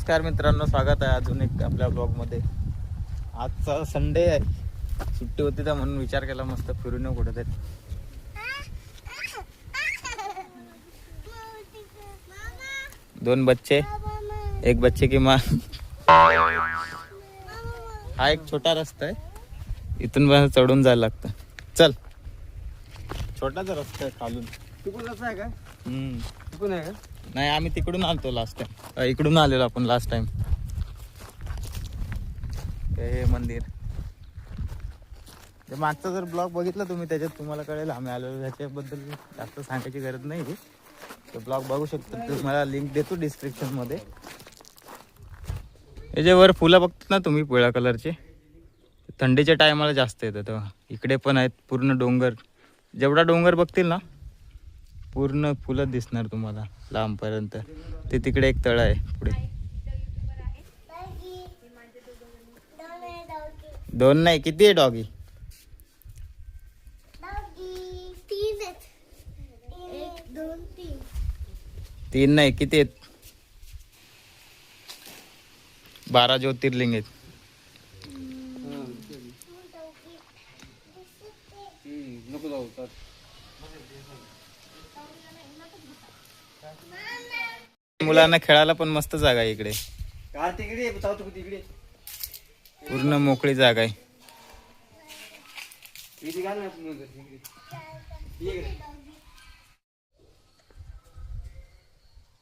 नमस्कार मित्रांनो, स्वागत आहे अजून एक आपल्या ब्लॉगमध्ये. आजचा संडे आहे, सुट्टी होती तर म्हणून विचार केला मस्त फिरून येऊ कुठेतरी. दोन बच्चे, एक बच्चे की माँ. हा एक छोटा रस्ता आहे, इथून चढून जायला लागतं. चल, छोटाच रस्ता आहे खालून. तिकडून आहे का? तिकडून आहे का? नाही, आम्ही तिकडून आलतो लास्ट टाइम. इकडून आलेलो आपण लास्ट टाइम. हे मंदिर मागचा जर ब्लॉग बघितला तुम्ही, त्याच्यात तुम्हाला कळेल आम्ही आलेलो. त्याच्याबद्दल जास्त सांगायची गरज नाही. तो ब्लॉग बघू शकतो, तुम्हाला लिंक देतो डिस्क्रिप्शन मध्ये. हे जे वर फुलं बघतात ना तुम्ही पिवळ्या कलरचे, थंडीच्या टायमाला जास्त येतं. तेव्हा इकडे पण आहेत पूर्ण डोंगर. जेवढा डोंगर बघतील ना पूर्ण फुलं दिसणार तुम्हाला लांबपर्यंत. ते तिकडे एक तळ आहे पुढे. दोन नाही, किती आहे डॉगी? तीन नाही, किती आहेत? 12 ज्योतिर्लिंग आहेत. नको जाऊ तर. मुलांना खेळायला पण मस्त जागा आहे इकडे. का तिकडे तिकडे पूर्ण मोकळी जागा आहे.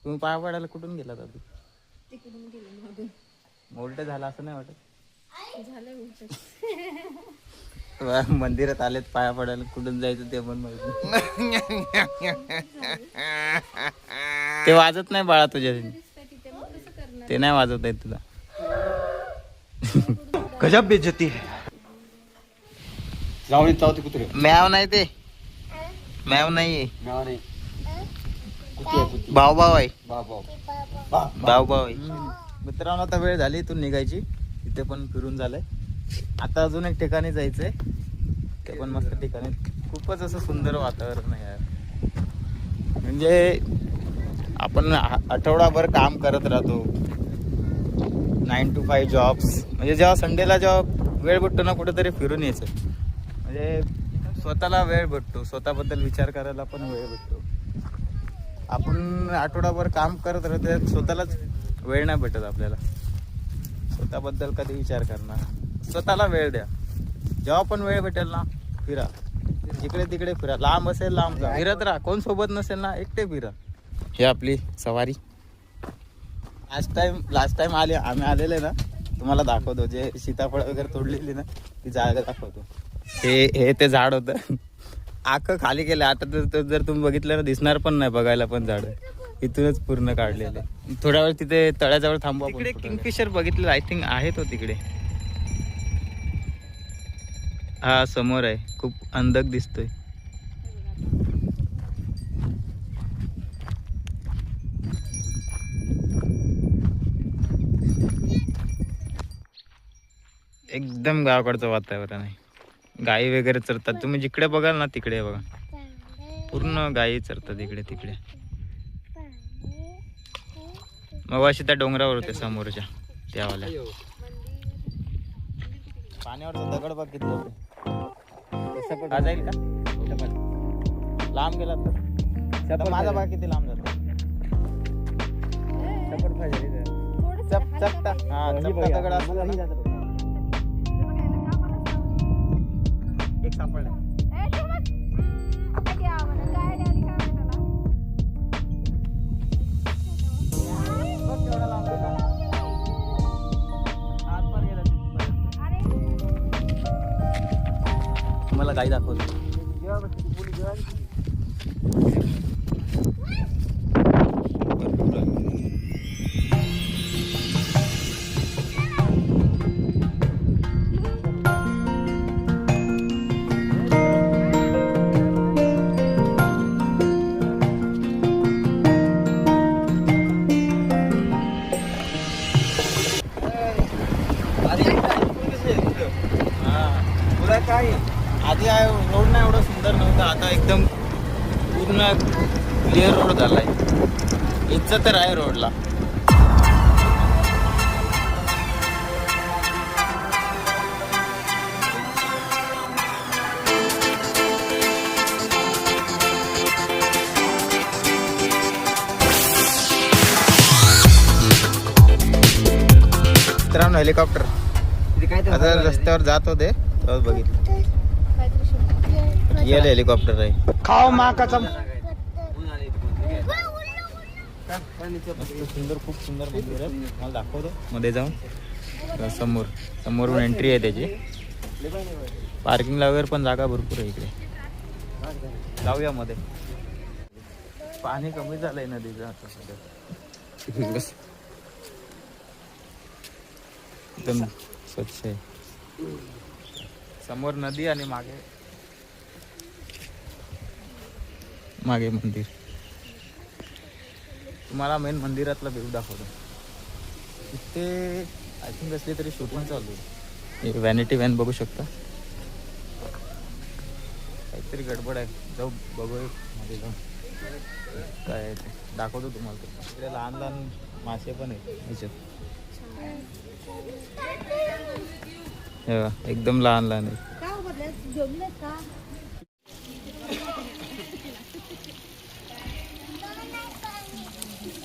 तुम्ही पाया पडायला कुठून गेला दादू? उलट झाला असं नाही वाटत? मंदिरात आलेत पाया पडायला, कुठून जायचं ते पण माहिती. ते वाजत नाही बाळा तुझ्या, ते नाही वाजवत आहे तुला. गजब बेइज्जती है. जाऊ कुत्रे. मॅव नाही, ते मॅव नाही, नाव नाही. भाऊ भाऊ आहे. बाबा भाऊ आहे. मित्रांनो, आता वेळ झाली इथून निघायची. इथे पण फिरून झालंय. आता अजून एक ठिकाणी जायचंय, ते पण मस्त ठिकाणी. खूपच असं सुंदर वातावरण आहे यार. म्हणजे आपण आठवडाभर काम करत राहतो, 9 to 5 जॉब्स. म्हणजे जेव्हा संडेला जेव्हा वेळ भेटतो ना, कुठेतरी फिरून यायचं. म्हणजे स्वतःला वेळ भेटतो, स्वतःबद्दल विचार करायला पण वेळ भेटतो. आपण आठवडाभर काम करत राहतो, स्वतःलाच वेळ नाही भेटत आपल्याला. स्वतःबद्दल कधी विचार करणार? स्वतःला वेळ द्या. जेव्हा पण वेळ भेटेल ना, फिरा, जिकडे तिकडे फिरा. लांब असेल लांब जा, फिरत राहा. कोण सोबत नसेल ना, एकटे फिरा. हे आपली सवारी. लास्ट टाइम आम्ही आलेले ना, तुम्हाला दाखवतो. जे सीताफळ वगैरे तोडलेली ना, ती जागा दाखवतो. हे ते झाड होतं, आखं खाली केलं. आता जर तुम्ही बघितलं ना, दिसणार पण नाही बघायला पण झाड. इथूनच पूर्ण काढलेले. थोड्या वेळ तिथे तळ्याजवळ थांबू. तिकडे किंगफिशर बघितलं, आय थिंक आहे तो तिकडे. हा समोर आहे, खूप अंधक दिसतोय. एकदम गावाकडचं वातावरण आहे. गायी वगैरे चरतात. तुम्ही जिकडे बघाल ना तिकडे बघा, पूर्ण गायी चरतात इकडे तिकडे. मग अशी त्या डोंगरावर होते समोरच्या त्यावाल्या. पाण्यावरचा दगड बघितलं का जाईल का? लांब गेला तर माझा भाग किती लांब जातो. चपटा दगड असला ना, एक सापडला. तुम्हाला गाई दाखवतो. आधी रोड नाही एवढं सुंदर नव्हता, आता एकदम पूर्ण क्लिअर रोड झालाय. इज्जत तर आहे रोडला. मित्रांनो हेलिकॉप्टर इथे काय आता रस्त्यावर जात होते तेव्हा बघितलं येईल हेलिकॉप्टर आहे. खाओ माँ कसम. सुंदर खूप सुंदर मंदिर आहे. मला दाखवतो मध्ये जाऊन. समोरून एंट्री आहे त्याची. पार्किंगला वगैरे पण जागा भरपूर आहे इकडे. जाऊया मध्ये. पाणी कमी झालंय नदीचं आता सध्या. बस एकदम स्वच्छ आहे. समोर नदी आणि मागे मंदिर. तुम्हाला मेन मंदिरातला व्ह्यू दाखवतो. इथे आय थिंक असली तरी शूटिंग चालू आहे. व्हॅनिटी व्हॅन बघू शकता. काहीतरी गडबड आहे. जाऊ बघूया मध्ये जाऊन काय आहे ते दाखवतो तुम्हाला. इकडे लहान लहान मासे पण आहेत ह्याच्यात. हे बघा, एकदम लहान लहान आहे.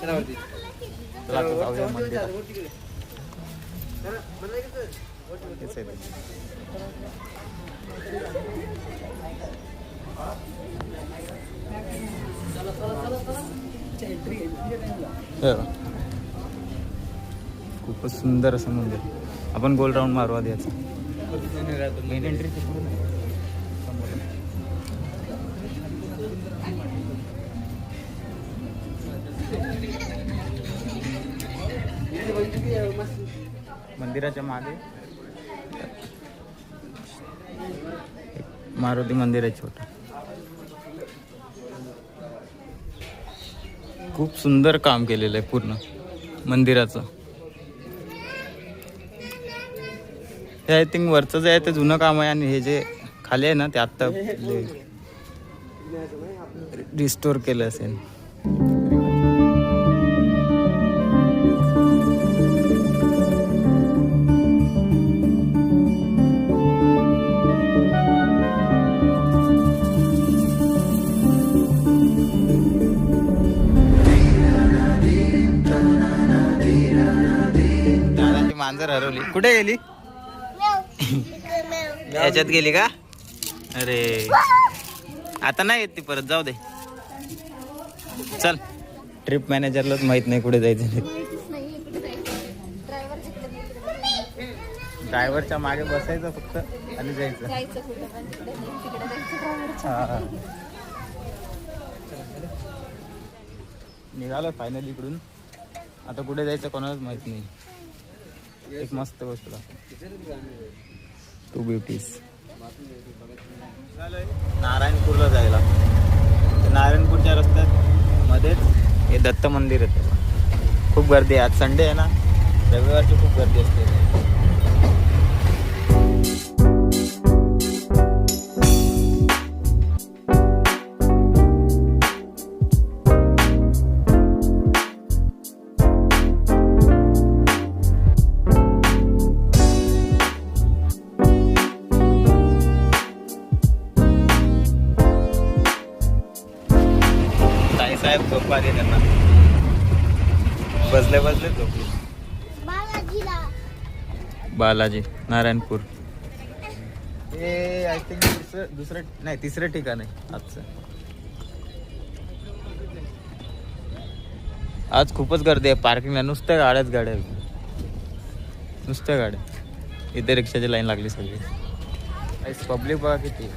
चला आता जाऊया मंदिरात. तेच आहे ते. हे बघा. खूपच सुंदर असं मंदिर. आपण गोल राऊंड मारू आधी याचा. मेन एंट्री तिकडून आहे. समोर. मंदिराच्या मागे एक मारुती मंदिर आहे छोटं. खूप सुंदर काम केलेलं आहे पूर्ण मंदिराचं. हे आय थिंक वरचं जे आहे ते जुनं काम आहे आणि हे जे खाली आहे ना ते आत्ता रिस्टोर केलं असेल. मांजर हरवली. कुठे गेली? याच्यात गेली का? अरे आता नाही येत ती परत. जाऊ दे. चल. ट्रिप मॅनेजरलाच माहित नाही कुठे जायचं. ड्रायव्हरच्या मागे बसायचं फक्त आणि जायचं. निघालो फायनली इकडून. आता कुठे जायचं कोणालाच माहित नाही. एक मस्त गोष्ट टू ब्युटीज. नारायणपूरला जायला. नारायणपूरच्या रस्त्यात मध्येच हे दत्त मंदिर आहे. खूप गर्दी आहे. आज संडे आहे ना, रविवारची खूप गर्दी असते. झोप आली त्यांना. बसले झोपले. बालाजी नारायणपूर हे आय थिंक दुसरं नाही तिसरं ठिकाण आहे आजचं. आज खूपच गर्दी आहे पार्किंगला. नुसत्या गाड्या नुसत्या गाड्या. इथे रिक्षाची लाईन लागली सगळी. पब्लिक बघा किती.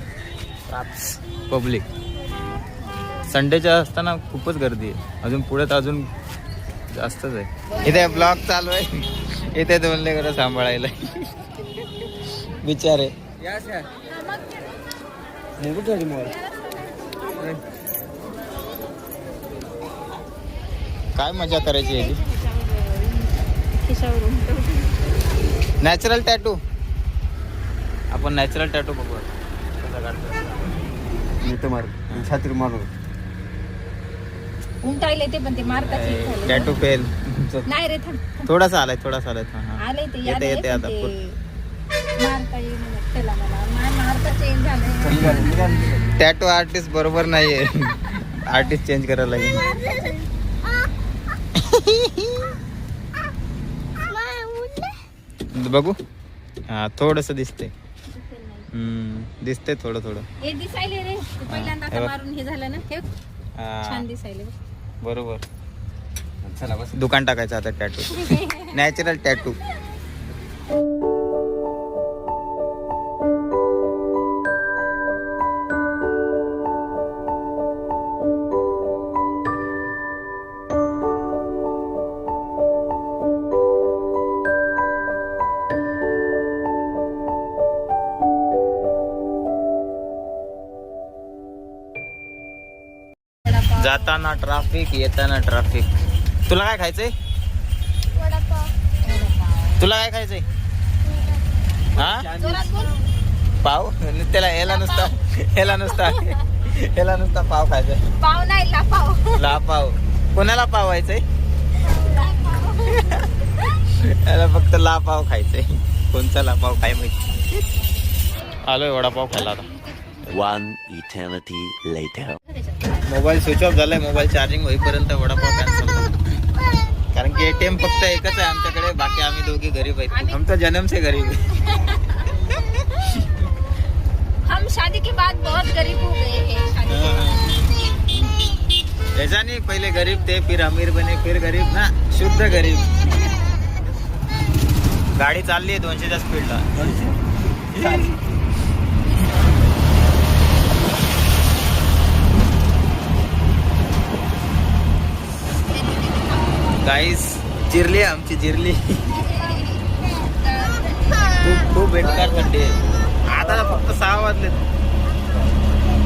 पब्लिक संडेच्या असताना खूपच गर्दी आहे. अजून पुढे तर अजून जास्तच आहे. इथे ब्लॉग चालू आहे. इथे दोन लेकरं सांभाळायला बिचारे. काय मजा करायची याची. Natural tattoo. आपण नॅचरल टॅटू बघू कसा काढतो. छात्री मारू उमटायले ते पण ते मारतात. टॅटू फेल नाही रे. थोडासा आलाय. आले ते येते आता. मारता येईल त्याला. मला मारता चेंज झालं. टॅटू आर्टिस्ट बरोबर नाहीये. आर्टिस्ट चेंज करायला लागेल. बघू हा थोडस दिसते दिसते थोडं थोडं हे दिसायले रे तू पहिल्यांदा हे आता बघ. मारून हे झालं ना हे हा, छान दिसायले बघ. बरोबर चला बस दुकान टाकायचं आता टॅटू नॅचरल टॅटू वडापाव. जाताना ट्रॅफिक येताना ट्रॅफिक तुला काय खायचंय वडापाव. तुला काय खायचंय हा जोरात बोल. पाव त्याला याला नुसता पाव खायचाय पाव नाही लापाव. ला पाव कोणाला पाव व्हायचंय याला फक्त ला पाव खायचंय कोणचा ला पाव काय माहिती आलोय वडापाव खायला आता One eternity later. Mobile switch off झालाय मोबाईल चार्जिंग होईपर्यंत वडापाव कॅन्सल कारण की एटीएम फक्त एकच आहे आमच्याकडे बाकी आम्ही दोघे गरीब आहेत आमचा जन्म से गरीब आहे हम शादी के बाद बहुत गरीब हो गए हैं शादी के बाद. ऐसा नहीं पहले गरीब थे फिर अमीर बने फिर गरीब ना शुद्ध गरीब गाडी चालली आहे 200च्या स्पीडला गाईस जिरली आहे आमची जिरली खूप बेकार थंडी आहे आता फक्त 6 वाजले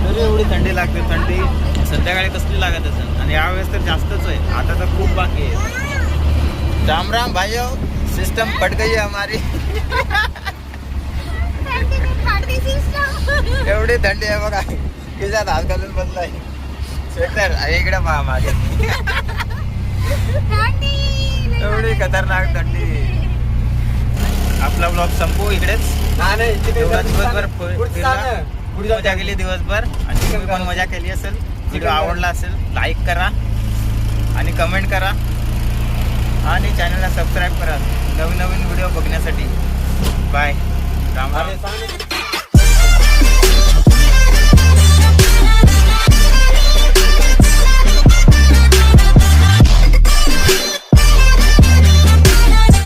तरी एवढी थंडी लागते थंडी संध्याकाळी कसली लागत असेल आणि यावेळेस तर जास्तच आहे आता तर खूप बाकी आहे राम राम भाइयों सिस्टम फट गई है हमारी एवढी थंडी आहे बघा खिशात हात घालून बसलाय स्वेटर इकडे पहा मागे एवढी खतरनाक थंडी आपला ब्लॉग संपू इकडेच दिवसभर मजा केली दिवसभर आणि तुम्ही पण मजा केली असेल व्हिडिओ आवडला असेल लाईक करा आणि कमेंट करा आणि चॅनलला सबस्क्राईब करा नवीन व्हिडिओ बघण्यासाठी बाय राम राम